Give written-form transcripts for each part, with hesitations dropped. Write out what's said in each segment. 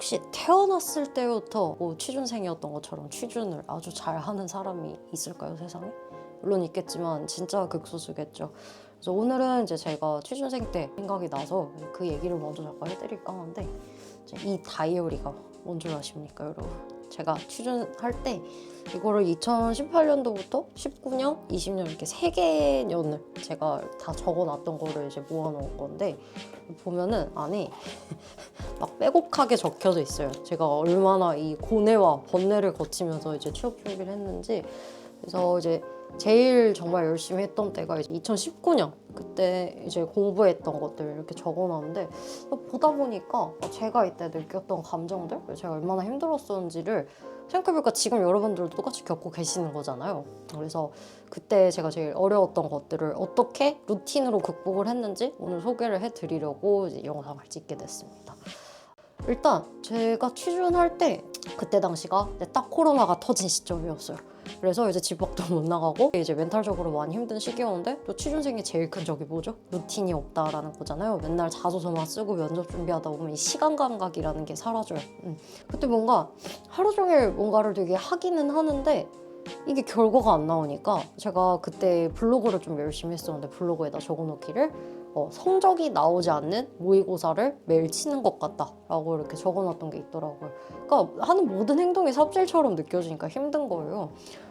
혹시 태어났을 때부터 뭐 취준생이었던 것처럼 취준을 아주 잘하는 사람이 있을까요, 세상에? 물론 있겠지만 진짜 극소수겠죠. 그래서 오늘은 이제 제가 취준생 때 생각이 나서 그 얘기를 먼저 잠깐 해드릴까 하는데, 이 다이어리가 뭔 줄 아십니까, 여러분? 제가 취준할 때 이거를 2018년도부터 19년, 20년 이렇게 3개년을 제가 다 적어놨던 거를 이제 모아놓은 건데, 보면은 안에 막 빼곡하게 적혀져 있어요. 제가 얼마나 이 고뇌와 번뇌를 거치면서 이제 취업 준비를 했는지. 그래서 이제 제일 정말 열심히 했던 때가 이제 2019년 그때 이제 공부했던 것들 이렇게 적어놨는데, 보다 보니까 제가 이때 느꼈던 감정들, 제가 얼마나 힘들었었는지를 생각해보니까 지금 여러분들도 똑같이 겪고 계시는 거잖아요. 그래서 그때 제가 제일 어려웠던 것들을 어떻게 루틴으로 극복을 했는지 오늘 소개를 해드리려고 이제 영상을 찍게 됐습니다. 일단 제가 취준할 때 그때 당시가 딱 코로나가 터진 시점이었어요. 그래서 이제 집 밖도 못 나가고 이제 멘탈적으로 많이 힘든 시기였는데, 또 취준생의 제일 큰 적이 뭐죠? 루틴이 없다라는 거잖아요. 맨날 자소서만 쓰고 면접 준비하다 보면 이 시간 감각이라는 게 사라져요. 그때 뭔가 하루 종일 뭔가를 되게 하기는 하는데 이게 결과가 안 나오니까, 제가 그때 블로그를 좀 열심히 했었는데 블로그에다 적어놓기를 성적이 나오지 않는 모의고사를 매일 치는 것 같다 라고 이렇게 적어놨던 게 있더라고요. 그러니까 하는 모든 행동이 삽질처럼 느껴지니까 힘든 거예요.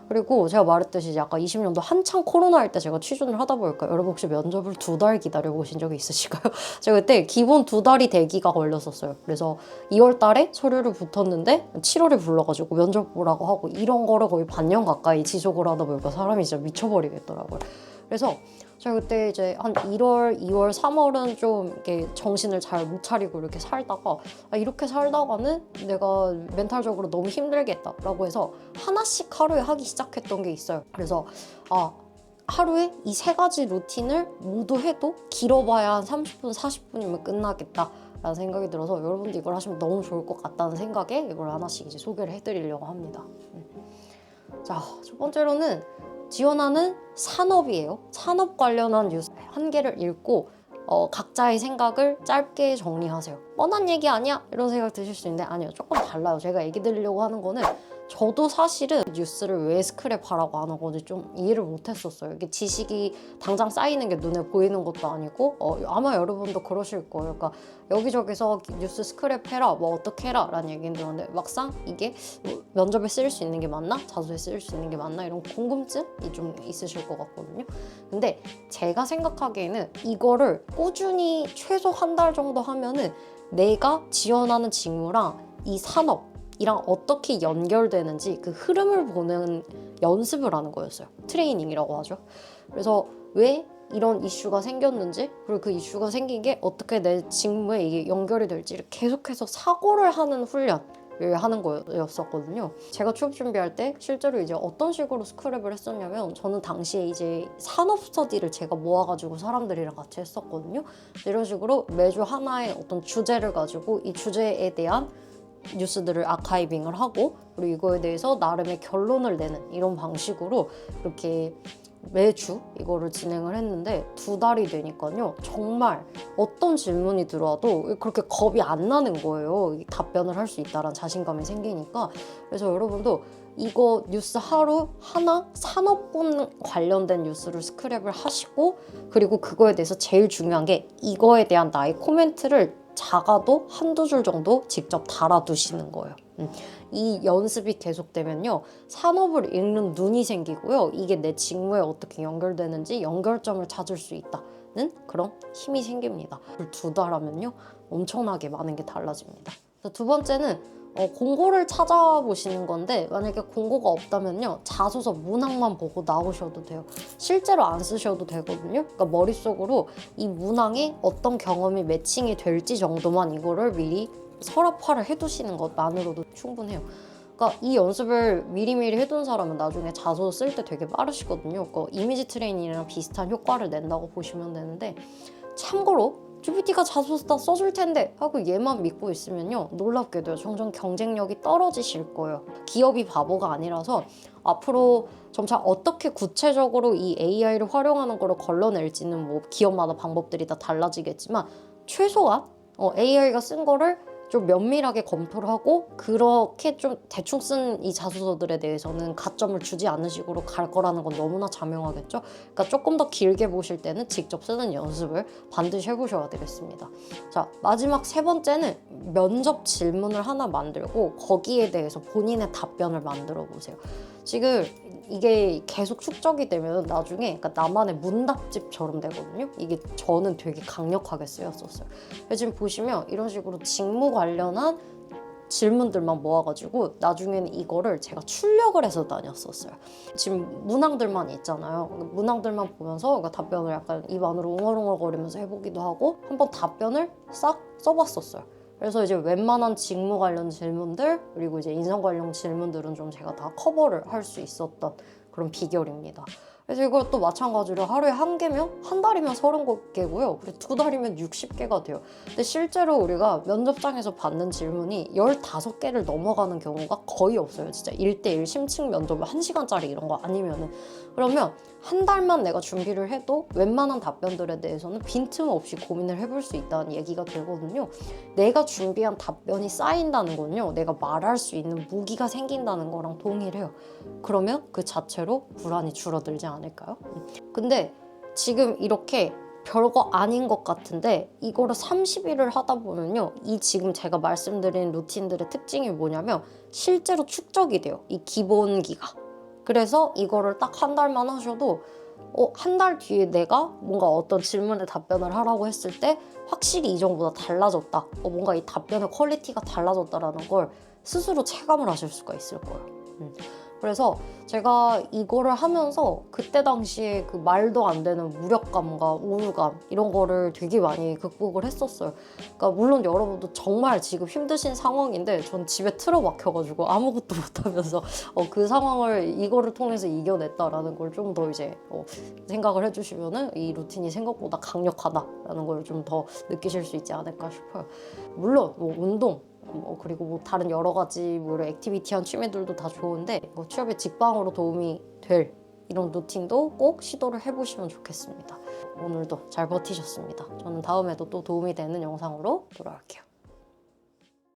그리고 제가 말했듯이 약간 20년도 한창 코로나일 때 제가 취준을 하다 보니까, 여러분 혹시 면접을 2달 기다려 보신 적이 있으실까요? 제가 그때 기본 2달이 대기가 걸렸었어요. 그래서 2월 달에 서류를 붙었는데 7월에 불러가지고 면접 보라고 하고, 이런 거를 거의 반년 가까이 지속을 하다 보니까 사람이 진짜 미쳐버리겠더라고요. 그래서 제가 그때 이제 한 1월, 2월, 3월은 좀 이렇게 정신을 잘 못 차리고 이렇게 살다가, 이렇게 살다가는 내가 멘탈적으로 너무 힘들겠다라고 해서 하나씩 하루에 하기 시작했던 게 있어요. 그래서 하루에 이 3가지 루틴을 모두 해도 길어봐야 한 30분, 40분이면 끝나겠다 라는 생각이 들어서, 여러분도 이걸 하시면 너무 좋을 것 같다는 생각에 이걸 하나씩 이제 소개를 해드리려고 합니다. 자, 첫 번째로는 지원하는 산업이에요. 산업 관련한 뉴스 1개를 읽고 각자의 생각을 짧게 정리하세요. 뻔한 얘기 아니야? 이런 생각 드실 수 있는데, 아니요, 조금 달라요. 제가 얘기 드리려고 하는 거는, 저도 사실은 뉴스를 왜 스크랩하라고 하는 건지 좀 이해를 못 했었어요. 이게 지식이 당장 쌓이는 게 눈에 보이는 것도 아니고, 아마 여러분도 그러실 거예요. 그러니까 여기저기서 뉴스 스크랩해라, 뭐 어떻게 해라 라는 얘기는 들었는데, 막상 이게 뭐 면접에 쓰일 수 있는 게 맞나? 자소서에 쓰일 수 있는 게 맞나? 이런 궁금증이 좀 있으실 것 같거든요. 근데 제가 생각하기에는 이거를 꾸준히 최소 한 달 정도 하면은 내가 지원하는 직무랑 이 산업이랑 어떻게 연결되는지 그 흐름을 보는 연습을 하는 거였어요. 트레이닝이라고 하죠. 그래서 왜 이런 이슈가 생겼는지, 그리고 그 이슈가 생긴 게 어떻게 내 직무에 이게 연결이 될지를 계속해서 사고를 하는 훈련을 하는 거였었거든요. 제가 취업 준비할 때 실제로 이제 어떤 식으로 스크랩을 했었냐면, 저는 당시에 이제 산업 스터디를 제가 모아가지고 사람들이랑 같이 했었거든요. 이런 식으로 매주 하나의 어떤 주제를 가지고 이 주제에 대한 뉴스들을 아카이빙을 하고, 그리고 이거에 대해서 나름의 결론을 내는 이런 방식으로 이렇게 매주 이거를 진행을 했는데, 2달이 되니까요, 정말 어떤 질문이 들어와도 그렇게 겁이 안 나는 거예요. 답변을 할 수 있다는 자신감이 생기니까. 그래서 여러분도 이거 뉴스 하루 하나 산업군 관련된 뉴스를 스크랩을 하시고, 그리고 그거에 대해서 제일 중요한 게 이거에 대한 나의 코멘트를 작아도 1-2줄 정도 직접 달아두시는 거예요. 이 연습이 계속되면요, 산업을 읽는 눈이 생기고요, 이게 내 직무에 어떻게 연결되는지 연결점을 찾을 수 있다는 그런 힘이 생깁니다. 2달 하면요 엄청나게 많은 게 달라집니다. 두 번째는 공고를 찾아보시는 건데, 만약에 공고가 없다면요, 자소서 문항만 보고 나오셔도 돼요. 실제로 안 쓰셔도 되거든요. 그러니까 머릿속으로 이 문항에 어떤 경험이 매칭이 될지 정도만 이거를 미리 서랍화를 해두시는 것만으로도 충분해요. 그러니까 이 연습을 미리미리 해둔 사람은 나중에 자소서 쓸 때 되게 빠르시거든요. 그러니까 이미지 트레이닝이랑 비슷한 효과를 낸다고 보시면 되는데, 참고로 GPT가 자소서 다 써줄 텐데 하고 얘만 믿고 있으면요, 놀랍게도요, 점점 경쟁력이 떨어지실 거예요. 기업이 바보가 아니라서 앞으로 점차 어떻게 구체적으로 이 AI를 활용하는 거를 걸러낼지는 뭐 기업마다 방법들이 다 달라지겠지만, 최소한 AI가 쓴 거를 좀 면밀하게 검토를 하고 그렇게 좀 대충 쓴 이 자소서들에 대해서는 가점을 주지 않는 식으로 갈 거라는 건 너무나 자명하겠죠. 그러니까 조금 더 길게 보실 때는 직접 쓰는 연습을 반드시 해보셔야 되겠습니다. 자, 마지막 세 번째는 면접 질문을 하나 만들고 거기에 대해서 본인의 답변을 만들어 보세요. 지금 이게 계속 축적이 되면 나중에 그러니까 나만의 문답집처럼 되거든요. 이게 저는 되게 강력하게 쓰였었어요. 지금 보시면 이런 식으로 직무 관련한 질문들만 모아가지고 나중에는 이거를 제가 출력을 해서 다녔었어요. 지금 문항들만 있잖아요. 문항들만 보면서 그러니까 답변을 약간 입 안으로 웅얼웅얼거리면서 해보기도 하고 한번 답변을 싹 써봤었어요. 그래서 이제 웬만한 직무 관련 질문들 그리고 이제 인성 관련 질문들은 좀 제가 다 커버를 할 수 있었던 그런 비결입니다. 그래서 이것도 마찬가지로 하루에 1개면 한 달이면 30개고요. 그리고 2달이면 60개가 돼요. 근데 실제로 우리가 면접장에서 받는 질문이 15개를 넘어가는 경우가 거의 없어요. 진짜 1대1 심층 면접 1시간짜리 이런 거 아니면은. 그러면 한 달만 내가 준비를 해도 웬만한 답변들에 대해서는 빈틈없이 고민을 해볼 수 있다는 얘기가 되거든요. 내가 준비한 답변이 쌓인다는 건요. 내가 말할 수 있는 무기가 생긴다는 거랑 동일해요. 그러면 그 자체로 불안이 줄어들지 않을까요? 근데 지금 이렇게 별거 아닌 것 같은데 이거를 30일을 하다 보면요. 이 지금 제가 말씀드린 루틴들의 특징이 뭐냐면 실제로 축적이 돼요. 이 기본기가. 그래서 이거를 딱 한 달만 하셔도 한 달 뒤에 내가 뭔가 어떤 질문에 답변을 하라고 했을 때 확실히 이전보다 달라졌다. 뭔가 이 답변의 퀄리티가 달라졌다라는 걸 스스로 체감을 하실 수가 있을 거예요. 그래서 제가 이거를 하면서 그때 당시에 그 말도 안 되는 무력감과 우울감 이런 거를 되게 많이 극복을 했었어요. 그러니까 물론 여러분도 정말 지금 힘드신 상황인데 전 집에 틀어박혀가지고 아무것도 못하면서 그 상황을 이거를 통해서 이겨냈다라는 걸 좀 더 이제 생각을 해주시면은 이 루틴이 생각보다 강력하다라는 걸 좀 더 느끼실 수 있지 않을까 싶어요. 물론 뭐 운동 그리고 뭐 다른 여러 가지 뭐 액티비티한 취미들도 다 좋은데 취업에 직방으로 도움이 될 이런 루틴도 꼭 시도를 해보시면 좋겠습니다. 오늘도 잘 버티셨습니다. 저는 다음에도 또 도움이 되는 영상으로 돌아올게요.